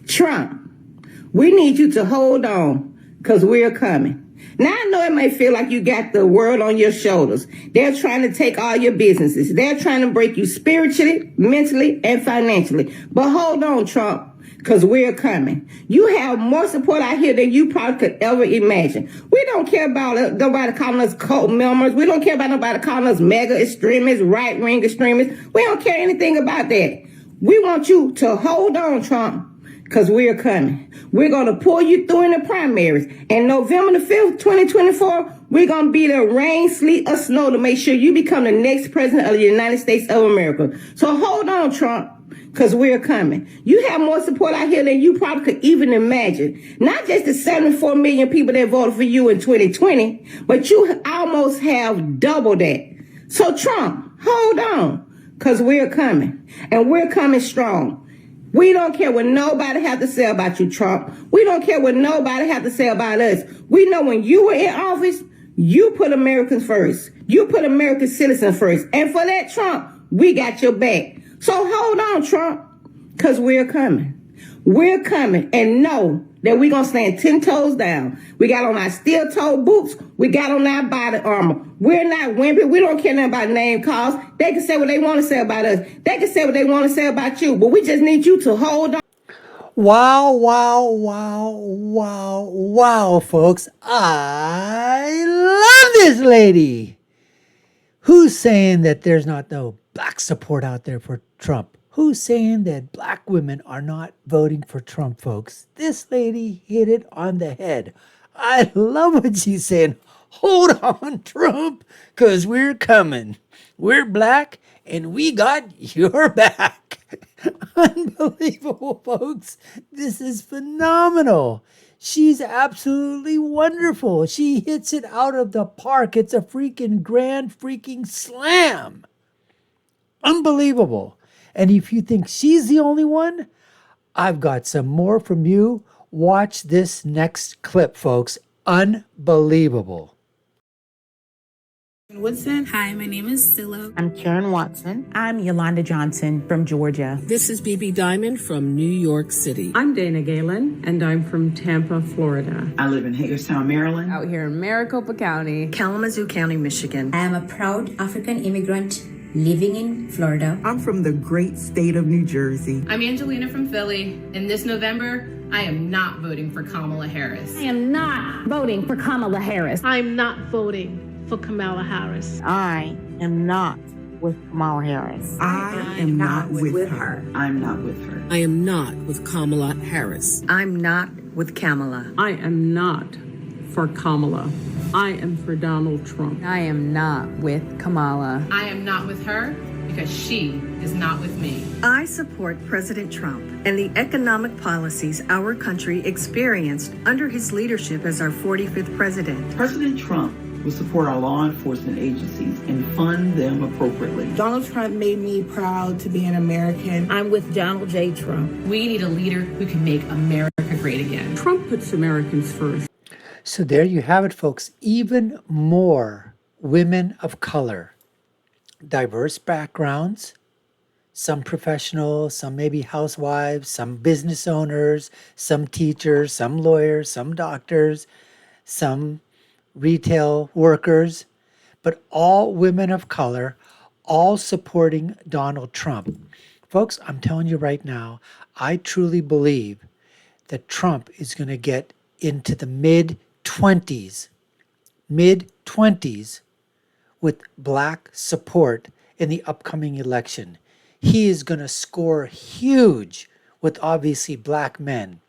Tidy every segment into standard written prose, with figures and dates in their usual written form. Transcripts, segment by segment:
Trump, we need you to hold on because we're coming. Now, I know it may feel like you got the world on your shoulders. They're trying to take all your businesses. They're trying to break you spiritually, mentally, and financially. But hold on, Trump, because we're coming. You have more support out here than you probably could ever imagine. We don't care about nobody calling us cult members. We don't care about nobody calling us mega extremists, right-wing extremists. We don't care anything about that. We want you to hold on, Trump, because we're coming. We're going to pull you through in the primaries. And November the 5th, 2024, we're going to be there rain, sleet, or snow to make sure you become the next president of the United States of America. So hold on, Trump, because we're coming. You have more support out here than you probably could even imagine. Not just the 74 million people that voted for you in 2020, but you almost have double that. So Trump, hold on, because we're coming. And we're coming strong. We don't care what nobody have to say about you, Trump. We don't care what nobody have to say about us. We know when you were in office, you put Americans first. You put American citizens first. And for that, Trump, we got your back. So hold on, Trump, because we're coming. We're coming. And know that we're going to stand 10 toes down. We got on our steel-toed boots. We got on our body armor. We're not wimpy. We don't care nothing about name calls. They can say what they want to say about us. They can say what they want to say about you. But we just need you to hold on. Wow, wow, wow, wow, wow, folks. I love this lady. Who's saying that there's not no black support out there for Trump? Who's saying that black women are not voting for Trump, folks? This lady hit it on the head. I love what she's saying. Hold on, Trump, because we're coming. We're black, and we got your back. Unbelievable, folks. This is phenomenal. She's absolutely wonderful. She hits it out of the park. It's a freaking grand freaking slam. Unbelievable. And if you think she's the only one, I've got some more from you. Watch this next clip, folks. Unbelievable. Woodson. Hi, my name is Silla. I'm Karen Watson. I'm Yolanda Johnson from Georgia. This is BB Diamond from New York City. I'm Dana Galen, and I'm from Tampa, Florida. I live in Hagerstown, Maryland. Out here in Maricopa County. Kalamazoo County, Michigan. I am a proud African immigrant living in Florida. I'm from the great state of New Jersey. I'm Angelina from Philly, and this November, I am not voting for Kamala Harris. I am not voting for Kamala Harris. I'm not voting for Kamala Harris. I am not with Kamala Harris. I am not with her. I'm not with her. I am not with Kamala Harris. I'm not with Kamala. I am not for Kamala. I am for Donald Trump. I am not with Kamala. I am not with her because she is not with me. I support President Trump and the economic policies our country experienced under his leadership as our 45th president. President Trump will support our law enforcement agencies and fund them appropriately. Donald Trump made me proud to be an American. I'm with Donald J. Trump. We need a leader who can make America great again. Trump puts Americans first. So there you have it, folks. Even more women of color, diverse backgrounds, some professional, some maybe housewives, some business owners, some teachers, some lawyers, some doctors, some retail workers, but all women of color, all supporting Donald Trump. Folks, I'm telling you right now, I truly believe that Trump is going to get into the mid-20s with black support in the upcoming election. He is going to score huge with obviously black men.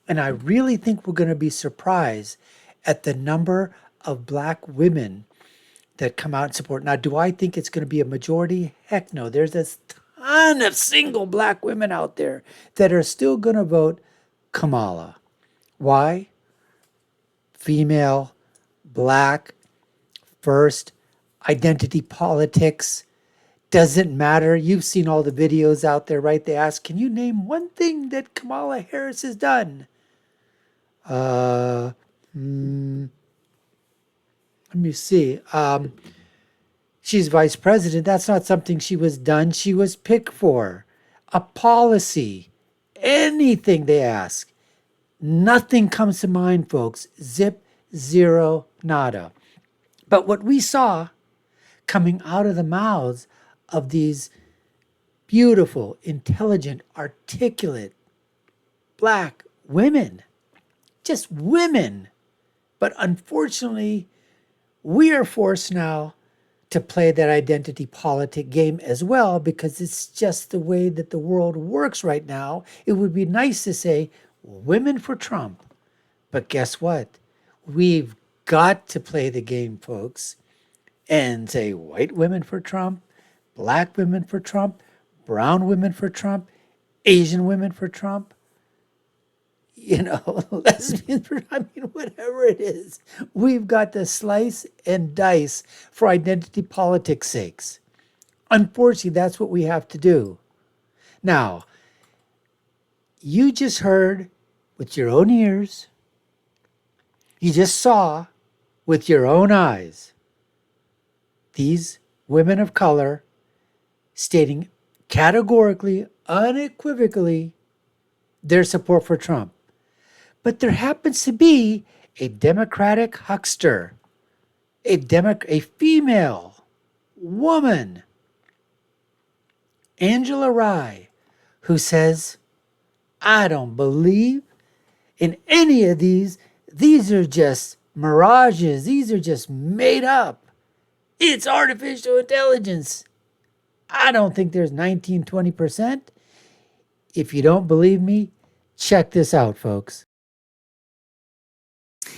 And I really think we're going to be surprised at the number of black women that come out and support. Now, do I think it's going to be a majority? Heck no. There's a ton of single black women out there that are still going to vote Kamala. Why? Female, black, first, identity politics. Doesn't matter. You've seen all the videos out there, right? They ask, can you name one thing that Kamala Harris has done? Let me see. She's vice president. That's not something she was done. She was picked for. A policy. anything they ask. Nothing comes to mind, folks. Zip, zero, nada. But what we saw coming out of the mouths of these beautiful, intelligent, articulate Black women, just women. But unfortunately, we are forced now to play that identity politic game as well, because it's just the way that the world works right now. It would be nice to say women for Trump, but guess what? We've got to play the game, folks, and say white women for Trump, Black women for Trump, brown women for Trump, Asian women for Trump, lesbians for, whatever it is. We've got to slice and dice for identity politics' sakes. Unfortunately, that's what we have to do. Now, you just heard with your own ears, you just saw with your own eyes, these women of color stating categorically, unequivocally, their support for Trump. But there happens to be a Democratic huckster, a female woman, Angela Rye, who says, I don't believe in any of these. These are just mirages. These are just made up. It's artificial intelligence. I don't think there's 19-20%. If you don't believe me, check this out, folks.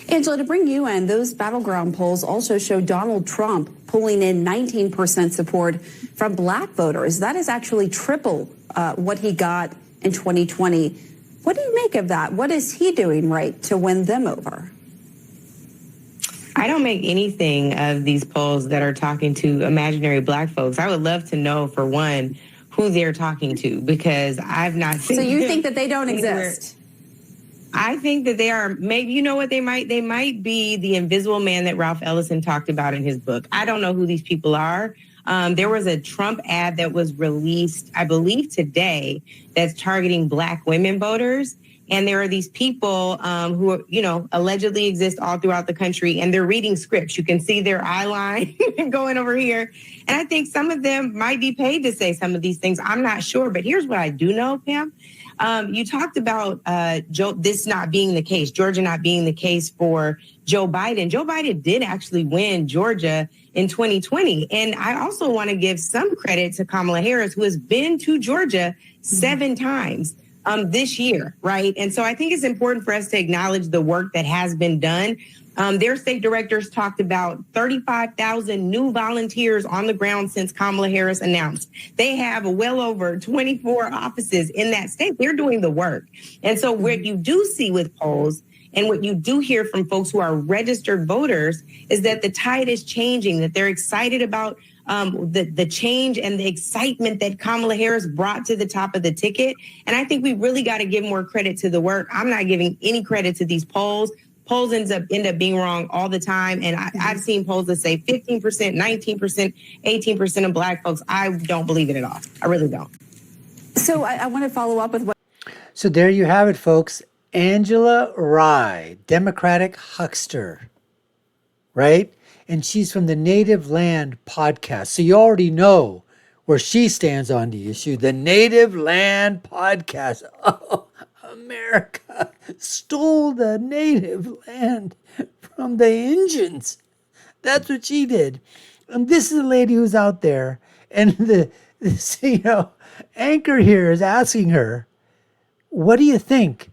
Angela, to bring you in, those battleground polls also show Donald Trump pulling in 19% support from Black voters. That is actually triple what he got in 2020. What do you make of that? What is he doing right to win them over? I don't make anything of these polls that are talking to imaginary Black folks. I would love to know, for one, who they're talking to, because I've not seen. So you think that they don't exist? I think that they are, maybe, you know what, they might be the invisible man that Ralph Ellison talked about in his book. I don't know who these people are. There was a Trump ad that was released, I believe today, that's targeting Black women voters. And there are these people who, allegedly exist all throughout the country, and they're reading scripts. You can see their eye line going over here. And I think some of them might be paid to say some of these things. I'm not sure. But here's what I do know, Pam. You talked about this not being the case, Georgia not being the case for Joe Biden. Joe Biden did actually win Georgia in 2020. And I also want to give some credit to Kamala Harris, who has been to Georgia 7 times this year, right? And so I think it's important for us to acknowledge the work that has been done. Their state directors talked about 35,000 new volunteers on the ground since Kamala Harris announced. They have well over 24 offices in that state. They're doing the work. And so what you do see with polls and what you do hear from folks who are registered voters is that the tide is changing, that they're excited about the change and the excitement that Kamala Harris brought to the top of the ticket. And I think we really got to give more credit to the work. I'm not giving any credit to these polls. Polls end up being wrong all the time. And I've seen polls that say 15%, 19%, 18% of Black folks. I don't believe it at all. I really don't. So I want to follow up with what. So there you have it, folks. Angela Rye, Democratic huckster, right? And she's from the Native Land podcast. So you already know where she stands on the issue. The Native Land podcast. Oh, America stole the native land from the Indians. That's what she did. And this is a lady who's out there. And this anchor here is asking her, what do you think?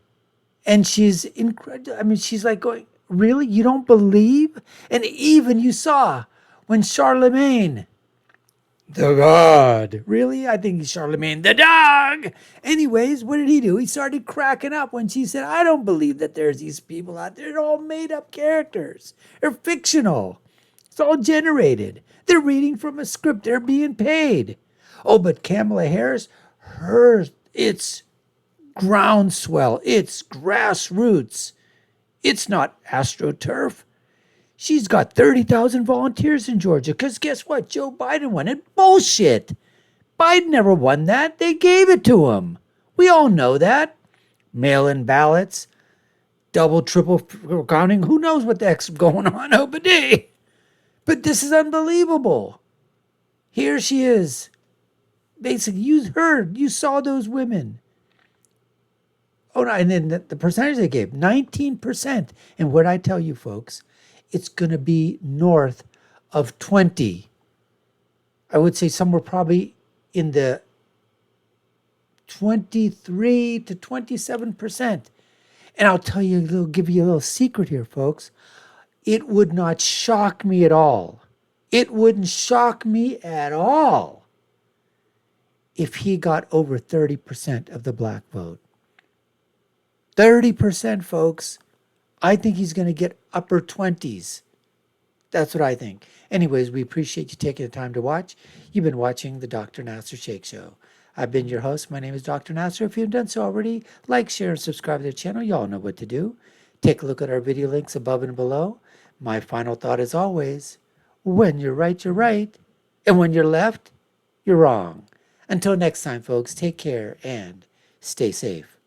And she's incredible. I mean, she's like going, really? You don't believe? And even you saw when Charlemagne, the God, really? I think he's Charlemagne, the dog. Anyways, what did he do? He started cracking up when she said, I don't believe that there's these people out there. They're all made up characters. They're fictional. It's all generated. They're reading from a script. They're being paid. Oh, but Kamala Harris, it's groundswell. It's grassroots. It's not AstroTurf. She's got 30,000 volunteers in Georgia because guess what? Joe Biden won it. Bullshit. Biden never won that. They gave it to him. We all know that. mail-in ballots, double, triple counting. Who knows what the heck's going on over there? But this is unbelievable. Here she is. Basically, you saw those women. Oh, no, and then the percentage they gave, 19%. And what I tell you, folks, it's going to be north of 20. I would say somewhere probably in the 23 to 27%. And I'll tell you, give you a little secret here, folks. It would not shock me at all. It wouldn't shock me at all if he got over 30% of the black vote. 30%, folks. I think he's going to get upper 20s. That's what I think. Anyways, we appreciate you taking the time to watch. You've been watching the Dr. Nasser Shake Show. I've been your host. My name is Dr. Nasser. If you haven't done so already, like, share, and subscribe to the channel. You all know what to do. Take a look at our video links above and below. My final thought is always, when you're right, you're right. And when you're left, you're wrong. Until next time, folks, take care and stay safe.